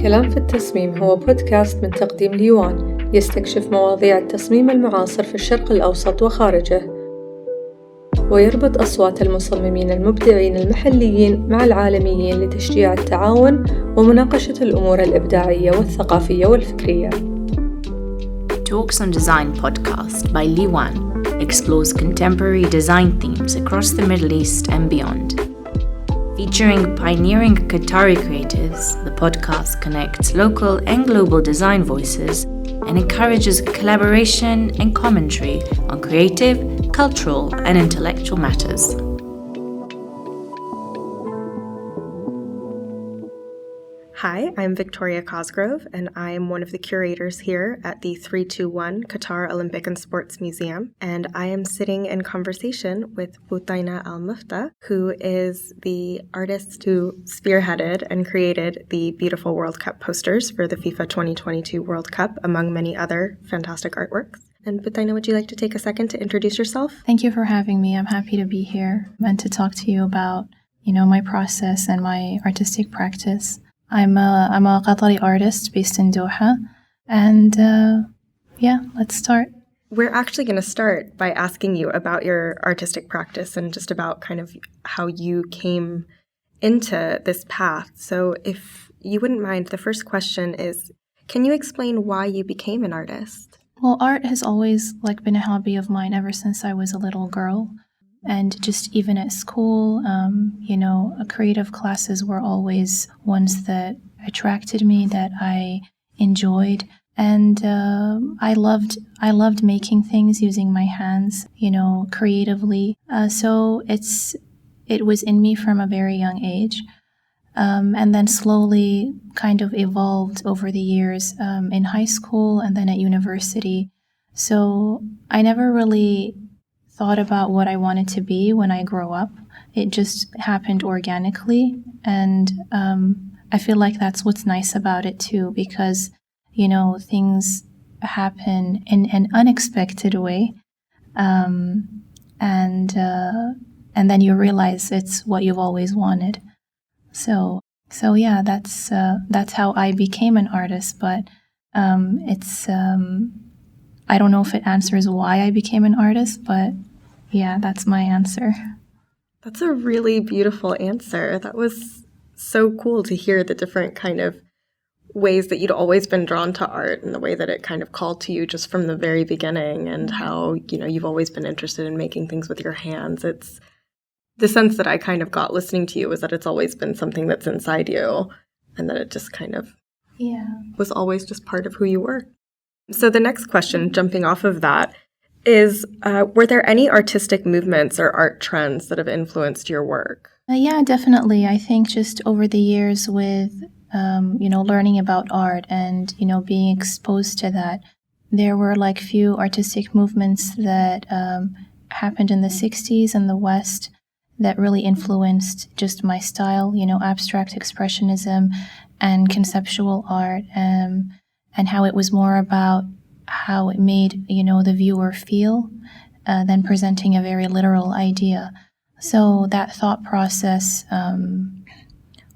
كلام في التصميم هو بودكاست من تقديم ليوان يستكشف مواضيع التصميم المعاصر في الشرق الأوسط وخارجه، ويربط أصوات المصممين المبدعين المحليين مع العالميين لتشجيع التعاون ومناقشة الأمور الإبداعية والثقافية والفكرية. Talks on Design podcast by Liwan explores contemporary design themes across the Middle East and beyond. Featuring pioneering Qatari creatives, the podcast connects local and global design voices and encourages collaboration and commentary on creative, cultural, and intellectual matters. Hi, I'm Victoria Cosgrove, and I am one of the curators here at the 321 Qatar Olympic and Sports Museum. And I am sitting in conversation with Bouthayna Al Muftah, who is the artist who spearheaded and created the beautiful World Cup posters for the FIFA 2022 World Cup, among many other fantastic artworks. And Bouthayna, would you like to take a second to introduce yourself? Thank you for having me. I'm happy to be here and to talk to you about, my process and my artistic practice. I'm a Qatari artist based in Doha, and let's start. We're actually going to start by asking you about your artistic practice and just about kind of how you came into this path. So if you wouldn't mind, the first question is, can you explain why you became an artist? Well, art has always been a hobby of mine ever since I was a little girl. And just even at school, creative classes were always ones that attracted me, that I enjoyed. And I loved making things using my hands, creatively. So it was in me from a very young age. And then slowly kind of evolved over the years in high school and then at university. So I never really thought about what I wanted to be when I grow up. It just happened organically, and I feel like that's what's nice about it too, because things happen in an unexpected way, and then you realize it's what you've always wanted. So yeah, that's how I became an artist. But it's I don't know if it answers why I became an artist, but yeah, that's my answer. That's a really beautiful answer. That was so cool to hear the different kind of ways that you'd always been drawn to art and the way that it kind of called to you just from the very beginning, and how, you've always been interested in making things with your hands. It's the sense that I kind of got listening to you is that it's always been something that's inside you, and that it just kind of was always just part of who you were. So the next question, jumping off of that, is were there any artistic movements or art trends that have influenced your work? Yeah, definitely. I think just over the years with, learning about art and, being exposed to that, there were few artistic movements that happened in the 60s in the West that really influenced just my style, abstract expressionism and conceptual art, and how it was more about how it made, the viewer feel than presenting a very literal idea. So that thought process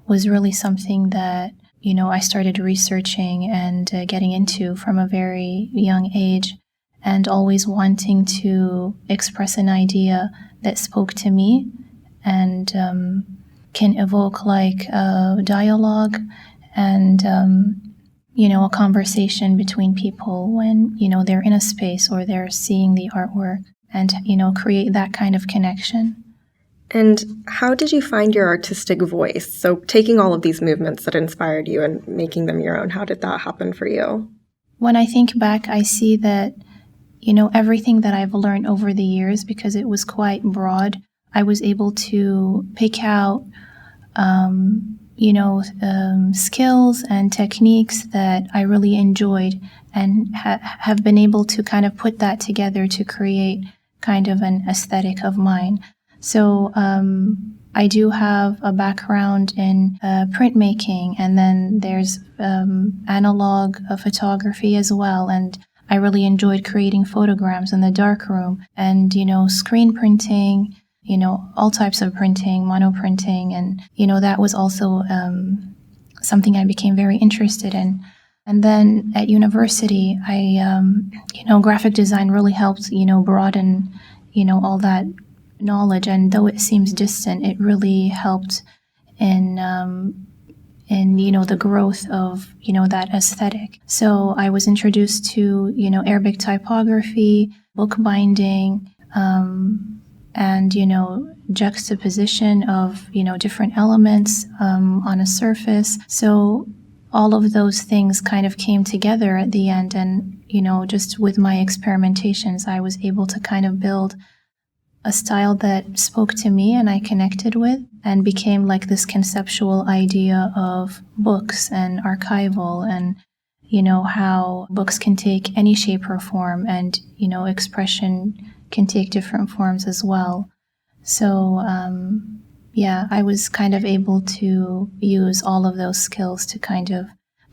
was really something that, I started researching and getting into from a very young age, and always wanting to express an idea that spoke to me and can evoke dialogue and a conversation between people when, they're in a space or they're seeing the artwork, and, create that kind of connection. And how did you find your artistic voice? So taking all of these movements that inspired you and making them your own, how did that happen for you? When I think back, I see that, everything that I've learned over the years, because it was quite broad, I was able to pick out skills and techniques that I really enjoyed, and have been able to kind of put that together to create kind of an aesthetic of mine. So I do have a background in printmaking, and then there's analog photography as well, and I really enjoyed creating photograms in the darkroom, and screen printing, all types of printing, monoprinting, and that was also something I became very interested in. And then at university, graphic design really helped, broaden, all that knowledge. And though it seems distant, it really helped in the growth of, that aesthetic. So I was introduced to, Arabic typography, bookbinding, and, juxtaposition of, different elements on a surface. So all of those things kind of came together at the end. And, just with my experimentations, I was able to kind of build a style that spoke to me and I connected with, and became like this conceptual idea of books and archival, and how books can take any shape or form, and expression can take different forms as well. So I was kind of able to use all of those skills to kind of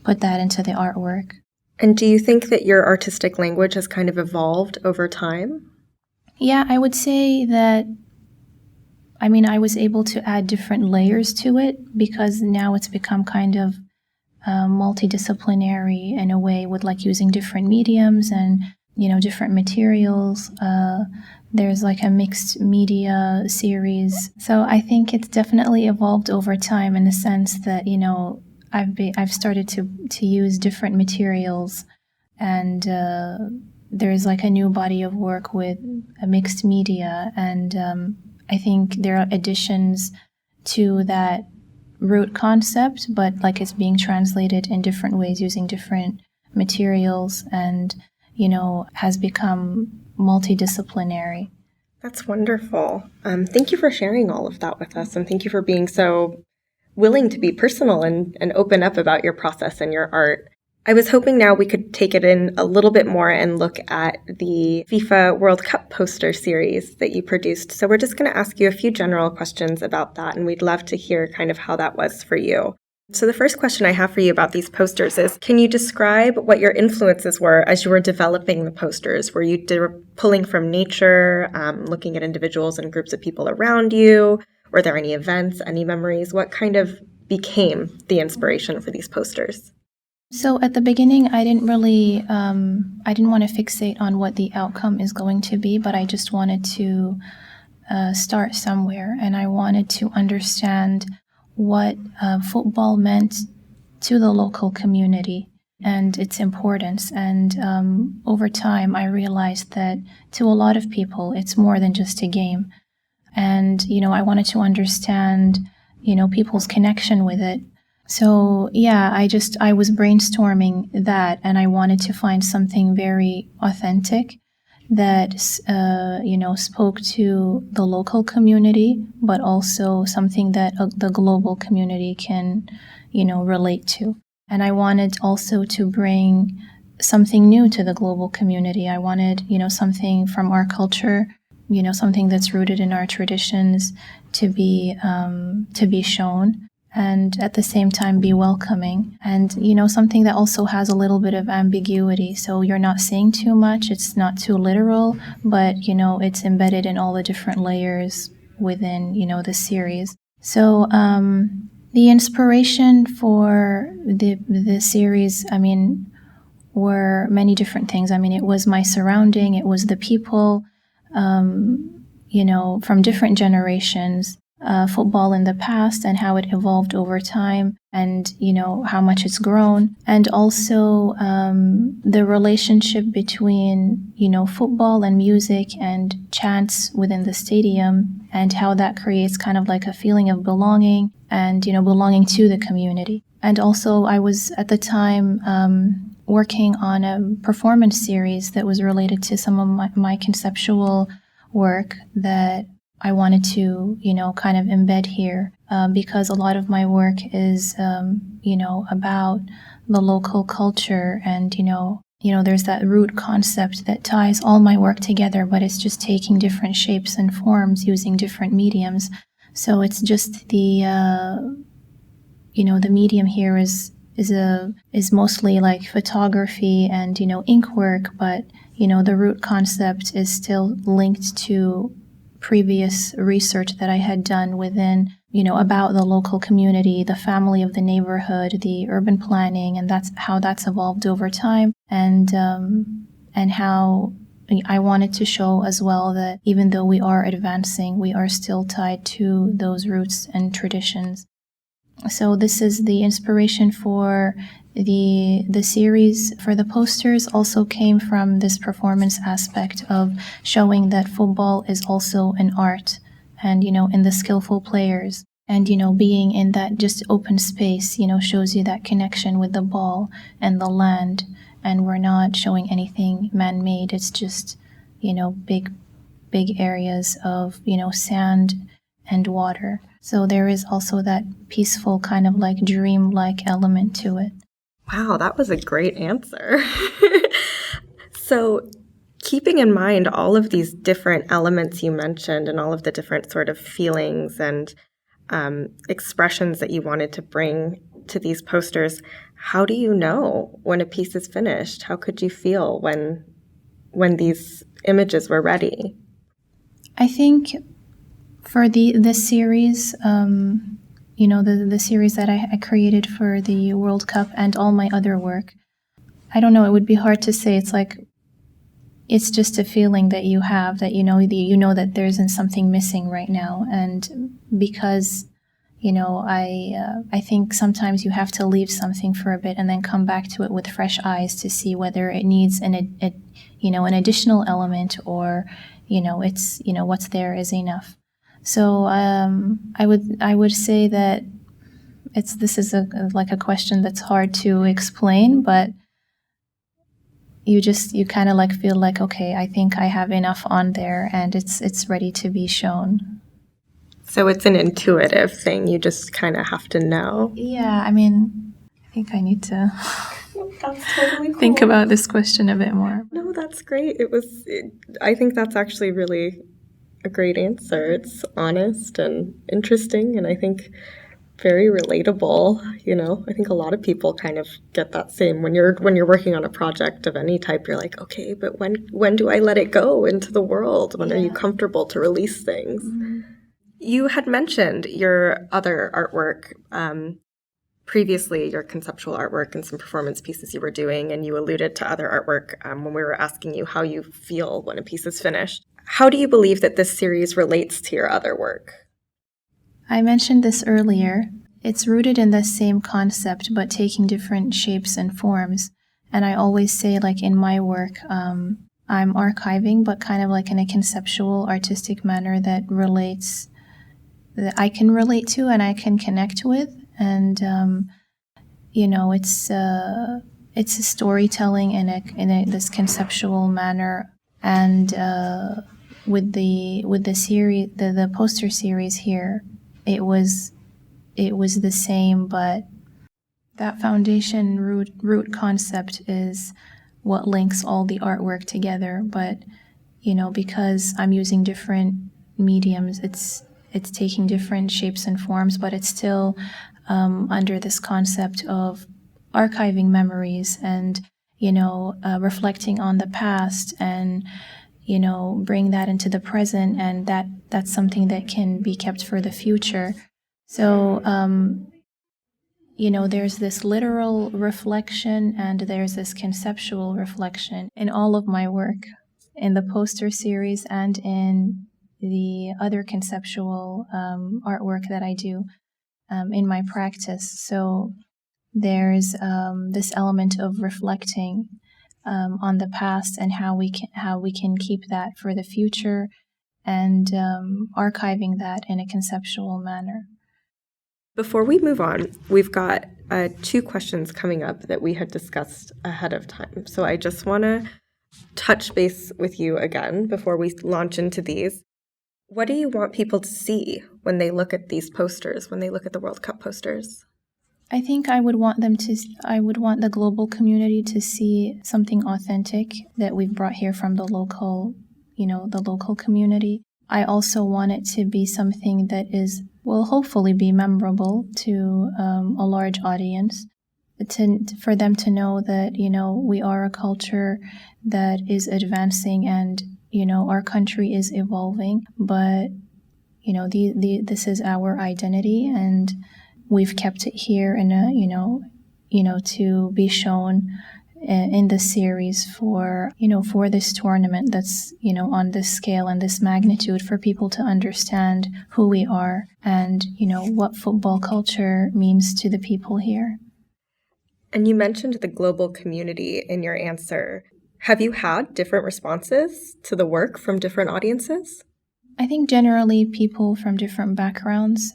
put that into the artwork. And do you think that your artistic language has kind of evolved over time? Yeah, I would say that, I was able to add different layers to it, because now it's become kind of multidisciplinary in a way, with like using different mediums and, different materials. There's like a mixed media series. So I think it's definitely evolved over time, in the sense that, I've started to use different materials, and there's like a new body of work with a mixed media, and I think there are additions to that root concept, but like it's being translated in different ways using different materials, and has become multidisciplinary. That's wonderful. Thank you for sharing all of that with us, and thank you for being so willing to be personal and open up about your process and your art. I was hoping now we could take it in a little bit more and look at the FIFA World Cup poster series that you produced. So we're just going to ask you a few general questions about that, and we'd love to hear kind of how that was for you. So the first question I have for you about these posters is, can you describe what your influences were as you were developing the posters? Were you pulling from nature, looking at individuals and groups of people around you? Were there any events, any memories? What kind of became the inspiration for these posters? So at the beginning, I didn't really, I didn't want to fixate on what the outcome is going to be, but I just wanted to start somewhere, and I wanted to understand what football meant to the local community and its importance. And over time, I realized that to a lot of people, it's more than just a game. And, I wanted to understand, people's connection with it. So, I was brainstorming that, and I wanted to find something very authentic that, spoke to the local community, but also something that the global community can, relate to. And I wanted also to bring something new to the global community. I wanted, something from our culture, something that's rooted in our traditions to be shown, and at the same time be welcoming, and something that also has a little bit of ambiguity, so you're not saying too much, it's not too literal, but it's embedded in all the different layers within the series. So the inspiration for the series, were many different things. It was my surrounding, it was the people, from different generations, football in the past and how it evolved over time, and how much it's grown, and also the relationship between football and music and chants within the stadium, and how that creates kind of like a feeling of belonging and belonging to the community. And also I was at the time working on a performance series that was related to some of my conceptual work that I wanted to, kind of embed here, because a lot of my work is, about the local culture, and, there's that root concept that ties all my work together, but it's just taking different shapes and forms using different mediums. So it's just the medium here is mostly like photography and, ink work, but, the root concept is still linked to previous research that I had done within about the local community, the family of the neighborhood, the urban planning, and that's how that's evolved over time, and how I wanted to show as well that even though we are advancing, we are still tied to those roots and traditions. So this is the inspiration for the series. For the posters also came from this performance aspect of showing that football is also an art, and in the skillful players, and being in that just open space shows you that connection with the ball and the land, and we're not showing anything man-made. It's just big areas of sand and water. So there is also that peaceful kind of like dream-like element to it. Wow, that was a great answer. So keeping in mind all of these different elements you mentioned and all of the different sort of feelings and expressions that you wanted to bring to these posters, how do you know when a piece is finished? How could you feel when these images were ready? I think for this series, the series that I created for the World Cup and all my other work, I don't know, it would be hard to say. It's just a feeling that you have, that that there isn't something missing right now. And because I think sometimes you have to leave something for a bit and then come back to it with fresh eyes to see whether it needs an additional element, or it's what's there is enough. So I would say that this is a question that's hard to explain, but you kind of feel like, okay, I think I have enough on there and it's ready to be shown. So it's an intuitive thing. You just kind of have to know. Yeah, I think I need to That's totally cool. think about this question a bit more. No, that's great. I think that's actually really a great answer. It's honest and interesting, and I think very relatable. I think a lot of people kind of get that same when you're working on a project of any type. You're like, okay, but when do I let it go into the world? When are you comfortable to release things? Mm-hmm. You had mentioned your other artwork previously, your conceptual artwork and some performance pieces you were doing, and you alluded to other artwork when we were asking you how you feel when a piece is finished. How do you believe that this series relates to your other work? I mentioned this earlier. It's rooted in the same concept, but taking different shapes and forms. And I always say, in my work, I'm archiving, but kind of in a conceptual, artistic manner that I can relate to and I can connect with. And, it's a storytelling in this conceptual manner. And with the series, the poster series here, it was the same, but that foundation root concept is what links all the artwork together. But because I'm using different mediums, it's taking different shapes and forms, but it's still under this concept of archiving memories and reflecting on the past and bring that into the present, and that's something that can be kept for the future. So there's this literal reflection and there's this conceptual reflection in all of my work, in the poster series and in the other conceptual artwork that I do in my practice. So there's this element of reflecting on the past and how we can keep that for the future, and archiving that in a conceptual manner. Before we move on, we've got 2 questions coming up that we had discussed ahead of time. So I just want to touch base with you again before we launch into these. What do you want people to see when they look at these posters, when they look at the World Cup posters? I think I would want the global community to see something authentic that we've brought here from the local community. I also want it to be something that will hopefully be memorable to a large audience, for them to know that, we are a culture that is advancing and, our country is evolving, but, this is our identity, and we've kept it here in to be shown in the series for this tournament that's, on this scale and this magnitude, for people to understand who we are and, what football culture means to the people here. And you mentioned the global community in your answer. Have you had different responses to the work from different audiences? I think generally people from different backgrounds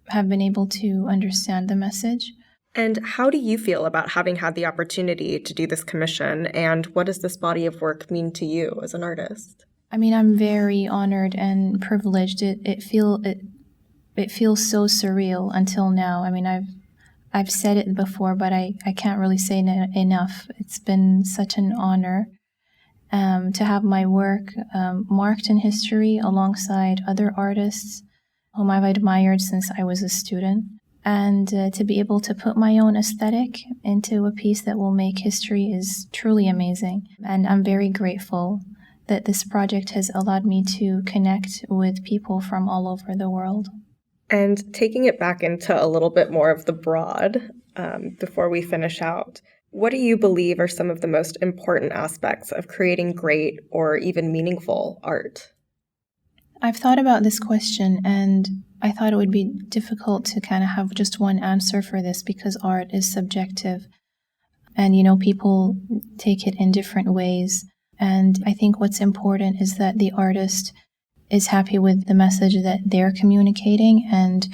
have been able to understand the message. And how do you feel about having had the opportunity to do this commission, and what does this body of work mean to you as an artist? I mean, I'm very honored and privileged. It feels so surreal until now. I mean, I've said it before, but I can't really say it enough. It's been such an honor to have my work marked in history alongside other artists whom I've admired since I was a student, and to be able to put my own aesthetic into a piece that will make history is truly amazing. And I'm very grateful that this project has allowed me to connect with people from all over the world. And taking it back into a little bit more of the broad, before we finish out, what do you believe are some of the most important aspects of creating great or even meaningful art? I've thought about this question, and I thought it would be difficult to kind of have just one answer for this, because art is subjective and, people take it in different ways. And I think what's important is that the artist is happy with the message that they're communicating, and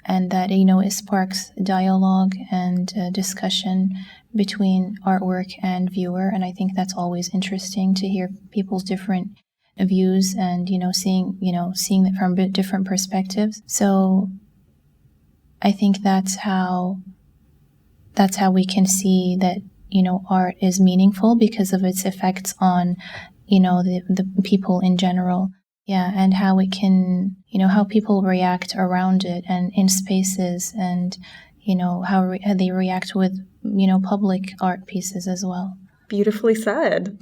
that, it sparks dialogue and discussion between artwork and viewer. And I think that's always interesting to hear people's different views and, seeing it from different perspectives. So I think that's how we can see that, art is meaningful because of its effects on, the people in general. Yeah, and how it can, how people react around it and in spaces, and, how they react with, public art pieces as well. Beautifully said.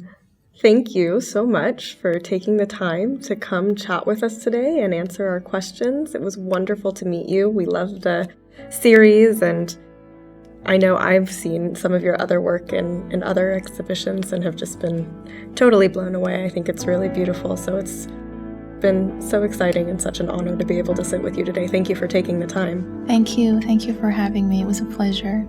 Thank you so much for taking the time to come chat with us today and answer our questions. It was wonderful to meet you. We loved the series, and I know I've seen some of your other work in other exhibitions and have just been totally blown away. I think it's really beautiful. So it's been so exciting and such an honor to be able to sit with you today. Thank you for taking the time. Thank you. Thank you for having me. It was a pleasure.